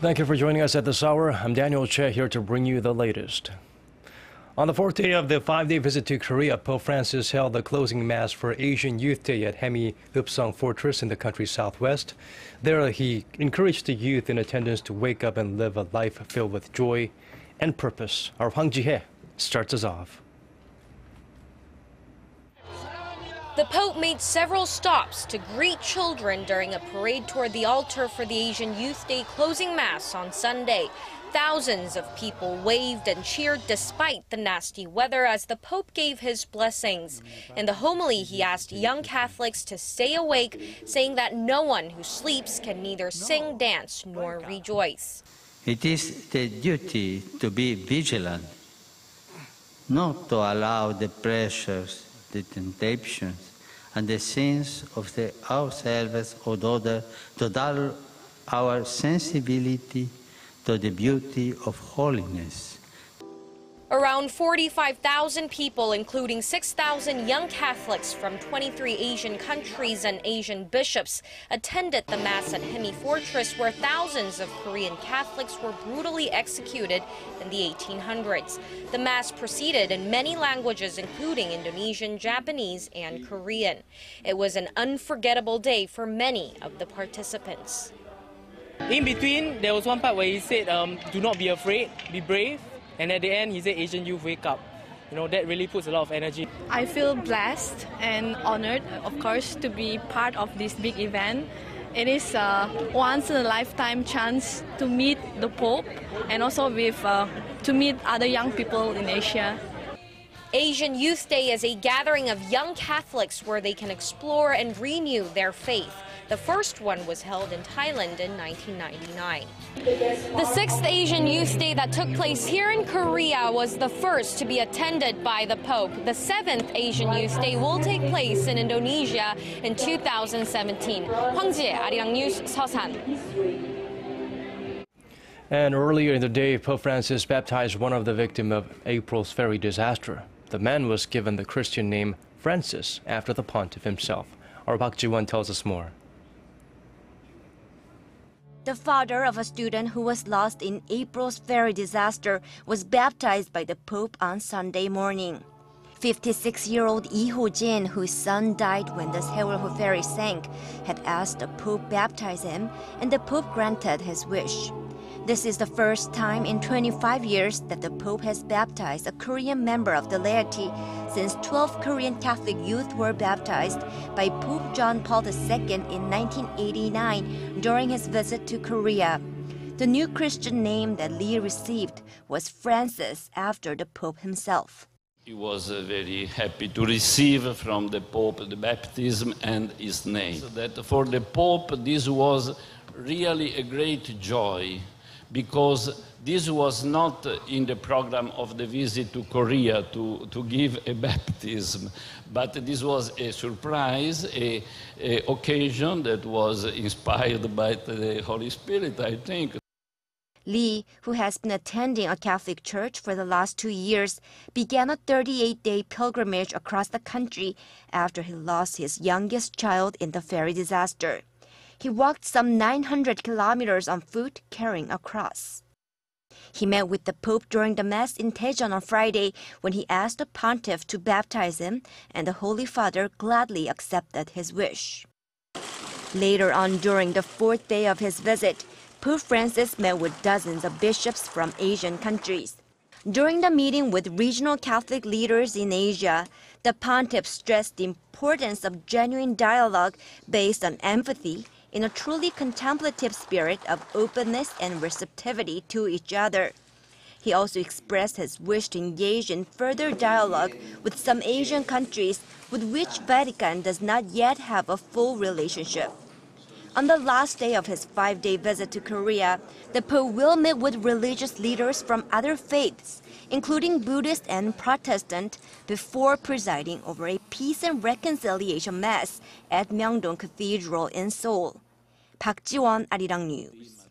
Thank you for joining us at this hour. I'm Daniel Choy here to bring you the latest. On the fourth day of the five-day visit to Korea, Pope Francis held the closing mass for Asian Youth Day at Haemi Fortress in the country's southwest. There, he encouraged the youth in attendance to wake up and live a life filled with joy and purpose. Our Hwang Ji-hye starts us off. The Pope made several stops to greet children during a parade toward the altar for the Asian Youth Day closing mass on Sunday. Thousands of people waved and cheered despite the nasty weather as the Pope gave his blessings. In the homily, he asked young Catholics to stay awake, saying that no one who sleeps can neither sing, dance, nor rejoice. It is the duty to be vigilant, not to allow the pressures, the temptations, and the sins of ourselves or others to dull our sensibility to the beauty of holiness. Around 45,000 people, including 6,000 young Catholics from 23 Asian countries and Asian bishops, attended the Mass at Haemi Fortress, where thousands of Korean Catholics were brutally executed in the 1800s. The Mass proceeded in many languages, including Indonesian, Japanese, and Korean. It was an unforgettable day for many of the participants. In between, there was one part where he said, do not be afraid, be brave. And at the end, he said, Asian youth, wake up. You know, that really puts a lot of energy. I feel blessed and honored, of course, to be part of this big event. It is a once-in-a-lifetime chance to meet the Pope and also to meet other young people in Asia. Asian Youth Day is a gathering of young Catholics where they can explore and renew their faith. The first one was held in Thailand in 1999. The sixth Asian Youth Day that took place here in Korea was the first to be attended by the Pope. The seventh Asian Youth Day will take place in Indonesia in 2017. Hwang Ji-hye, Arirang News, Seosan. And earlier in the day, Pope Francis baptized one of the victims of April's ferry disaster. The man was given the Christian name Francis after the pontiff himself. Our Park Ji-won tells us more. The father of a student who was lost in April's ferry disaster was baptized by the Pope on Sunday morning. 56-year-old Lee Ho-jin, whose son died when the Seoul ferry sank, had asked the Pope baptize him, and the Pope granted his wish. This is the first time in 25 years that the Pope has baptized a Korean member of the laity since 12 Korean Catholic youth were baptized by Pope John Paul II in 1989 during his visit to Korea. The new Christian name that Lee received was Francis after the Pope himself. He was very happy to receive from the Pope the baptism and his name. So that for the Pope this was really a great joy, because this was not in the program of the visit to Korea to give a baptism, but this was a surprise, a occasion that was inspired by the Holy Spirit, I think. Lee, who has been attending a Catholic church for the last 2 years, began a 38-day pilgrimage across the country after he lost his youngest child in the ferry disaster. He walked some 900 kilometers on foot carrying a cross. He met with the Pope during the Mass in Daejeon on Friday when he asked the pontiff to baptize him, and the Holy Father gladly accepted his wish. Later on during the fourth day of his visit, Pope Francis met with dozens of bishops from Asian countries. During the meeting with regional Catholic leaders in Asia, the pontiff stressed the importance of genuine dialogue based on empathy in a truly contemplative spirit of openness and receptivity to each other. He also expressed his wish to engage in further dialogue with some Asian countries with which Vatican does not yet have a full relationship. On the last day of his 5-day visit to Korea, the Pope will meet with religious leaders from other faiths, including Buddhist and Protestant, before presiding over a Peace and Reconciliation Mass at Myeongdong Cathedral in Seoul. Park Ji-won, Arirang News.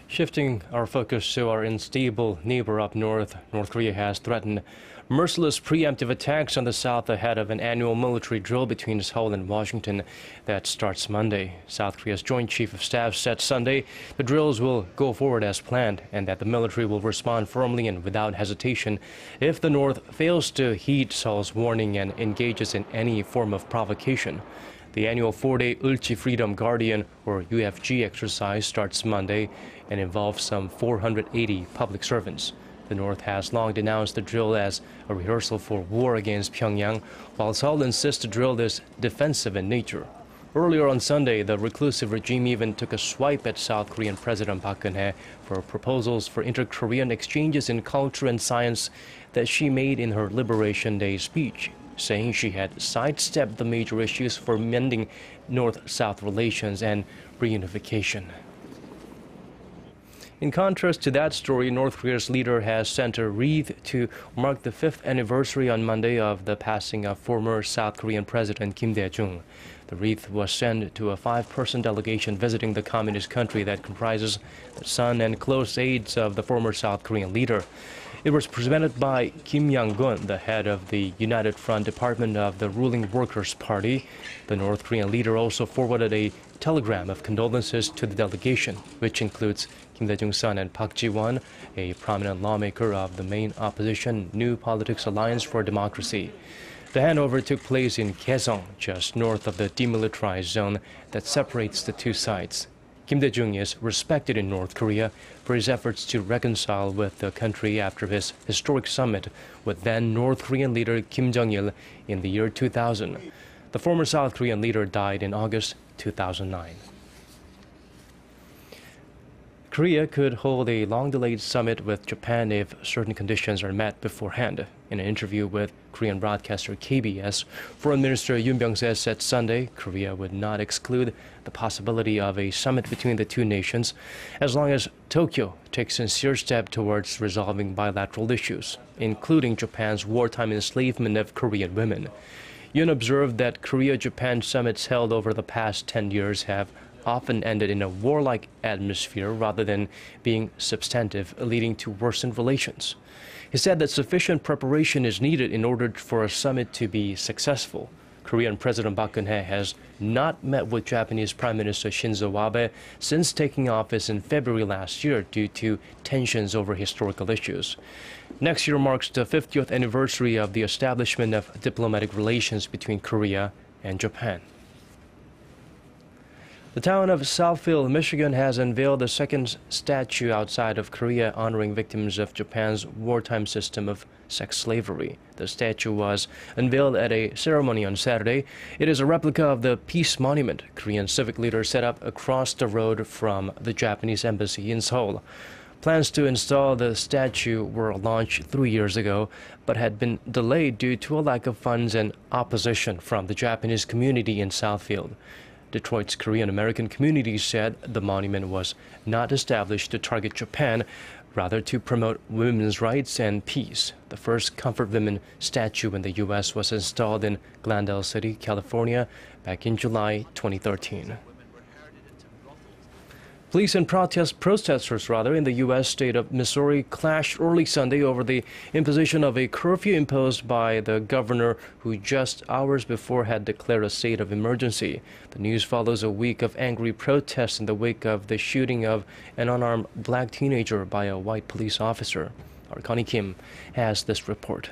Shifting our focus to our unstable neighbor up north, North Korea has threatened merciless preemptive attacks on the south ahead of an annual military drill between Seoul and Washington that starts Monday. South Korea's Joint Chief of Staff said Sunday the drills will go forward as planned and that the military will respond firmly and without hesitation if the North fails to heed Seoul's warning and engages in any form of provocation. The annual 4-day Ulchi Freedom Guardian, or UFG, exercise starts Monday and involves some 480 public servants. The North has long denounced the drill as a rehearsal for war against Pyongyang, while Seoul insists the drill is defensive in nature. Earlier on Sunday, the reclusive regime even took a swipe at South Korean President Park Geun-hye for proposals for inter-Korean exchanges in culture and science that she made in her Liberation Day speech, saying she had sidestepped the major issues for mending North-South relations and reunification. In contrast to that story, North Korea's leader has sent a wreath to mark the 5th anniversary on Monday of the passing of former South Korean President Kim Dae-jung. The wreath was sent to a 5-person delegation visiting the communist country that comprises the son and close aides of the former South Korean leader. It was presented by Kim Yang-gun, the head of the United Front Department of the ruling Workers' Party. The North Korean leader also forwarded a telegram of condolences to the delegation, which includes Kim Dae-jung's son and Park Ji-won, a prominent lawmaker of the main opposition New Politics Alliance for Democracy. The handover took place in Kaesong, just north of the demilitarized zone that separates the two sides. Kim Dae-jung is respected in North Korea for his efforts to reconcile with the country after his historic summit with then North Korean leader Kim Jong-il in the year 2000. The former South Korean leader died in August 2009. Korea could hold a long-delayed summit with Japan if certain conditions are met beforehand. In an interview with Korean broadcaster KBS, Foreign Minister Yoon Byung-se said Sunday Korea would not exclude the possibility of a summit between the two nations as long as Tokyo takes sincere steps towards resolving bilateral issues, including Japan's wartime enslavement of Korean women. Yoon observed that Korea-Japan summits held over the past 10 years have often ended in a warlike atmosphere rather than being substantive, leading to worsened relations. He said that sufficient preparation is needed in order for a summit to be successful. Korean President Park Geun-hye has not met with Japanese Prime Minister Shinzo Abe since taking office in February last year due to tensions over historical issues. Next year marks the 50th anniversary of the establishment of diplomatic relations between Korea and Japan. The town of Southfield, Michigan has unveiled the second statue outside of Korea honoring victims of Japan's wartime system of sex slavery. The statue was unveiled at a ceremony on Saturday. It is a replica of the Peace Monument Korean civic leaders set up across the road from the Japanese embassy in Seoul. Plans to install the statue were launched 3 years ago, but had been delayed due to a lack of funds and opposition from the Japanese community in Southfield. Detroit's Korean-American community said the monument was not established to target Japan, rather to promote women's rights and peace. The first Comfort Women statue in the U.S. was installed in Glendale City, California, back in July 2013. Police and protesters in the U.S. state of Missouri clashed early Sunday over the imposition of a curfew imposed by the governor, who just hours before had declared a state of emergency. The news follows a week of angry protests in the wake of the shooting of an unarmed black teenager by a white police officer. Our Connie Kim has this report.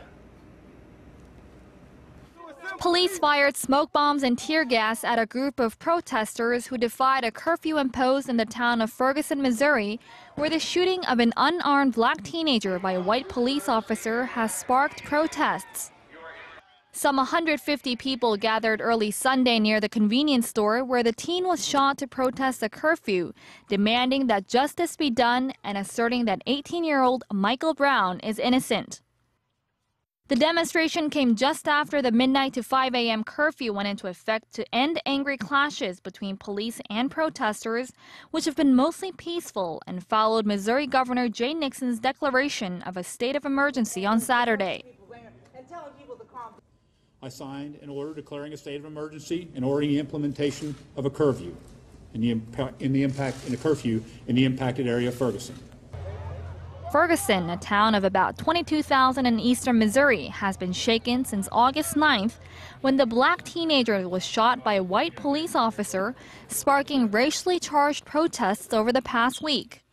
Police fired smoke bombs and tear gas at a group of protesters who defied a curfew imposed in the town of Ferguson, Missouri, where the shooting of an unarmed black teenager by a white police officer has sparked protests. Some 150 people gathered early Sunday near the convenience store where the teen was shot to protest the curfew, demanding that justice be done and asserting that 18-year-old Michael Brown is innocent. The demonstration came just after the midnight to 5 a.m. curfew went into effect to end angry clashes between police and protesters, which have been mostly peaceful and followed Missouri Governor Jay Nixon's declaration of a state of emergency on Saturday. I signed an order declaring a state of emergency and ordering the implementation of a curfew in the impacted area of Ferguson. Ferguson, a town of about 22,000 in eastern Missouri, has been shaken since August 9th when the black teenager was shot by a white police officer, sparking racially charged protests over the past week.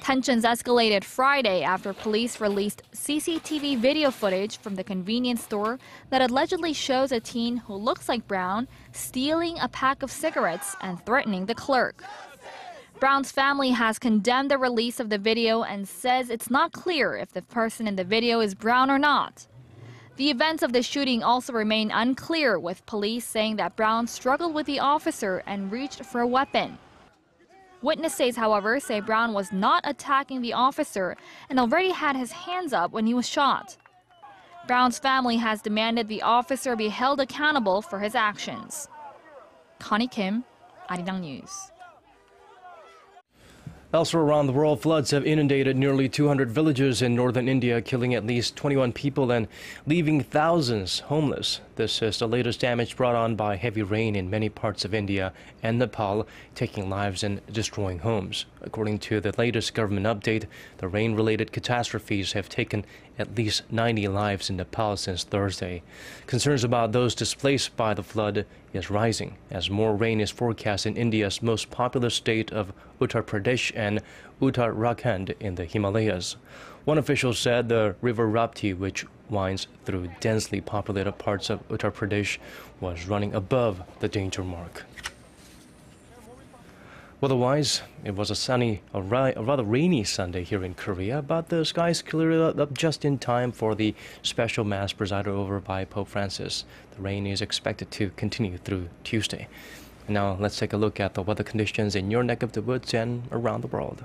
Tensions escalated Friday after police released CCTV video footage from the convenience store that allegedly shows a teen who looks like Brown stealing a pack of cigarettes and threatening the clerk. Brown's family has condemned the release of the video and says it's not clear if the person in the video is Brown or not. The events of the shooting also remain unclear, with police saying that Brown struggled with the officer and reached for a weapon. Witnesses, however, say Brown was not attacking the officer and already had his hands up when he was shot. Brown's family has demanded the officer be held accountable for his actions. Connie Kim, Arirang News. Elsewhere around the world, floods have inundated nearly 200 villages in northern India, killing at least 21 people and leaving thousands homeless. This is the latest damage brought on by heavy rain in many parts of India and Nepal, taking lives and destroying homes. According to the latest government update, the rain-related catastrophes have taken at least 90 lives in Nepal since Thursday. Concerns about those displaced by the flood is rising as more rain is forecast in India's most populous state of Uttar Pradesh and Uttarakhand in the Himalayas. One official said the river Rapti, which winds through densely populated parts of Uttar Pradesh, was running above the danger mark. Otherwise, it was a rather rainy Sunday here in Korea, but the skies cleared up just in time for the special mass presided over by Pope Francis. The rain is expected to continue through Tuesday. And now let's take a look at the weather conditions in your neck of the woods and around the world.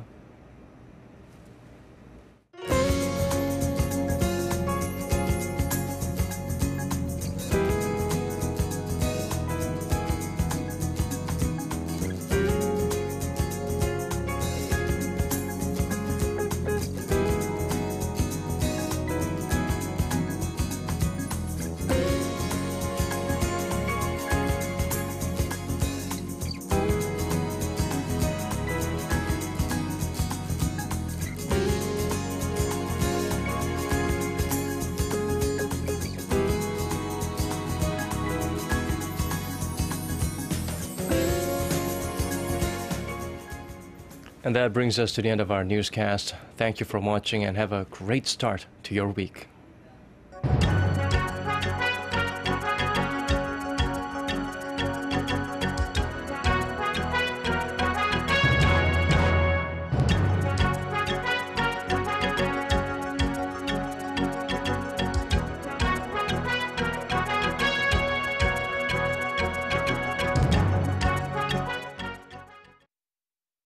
And that brings us to the end of our newscast. Thank you for watching and have a great start to your week.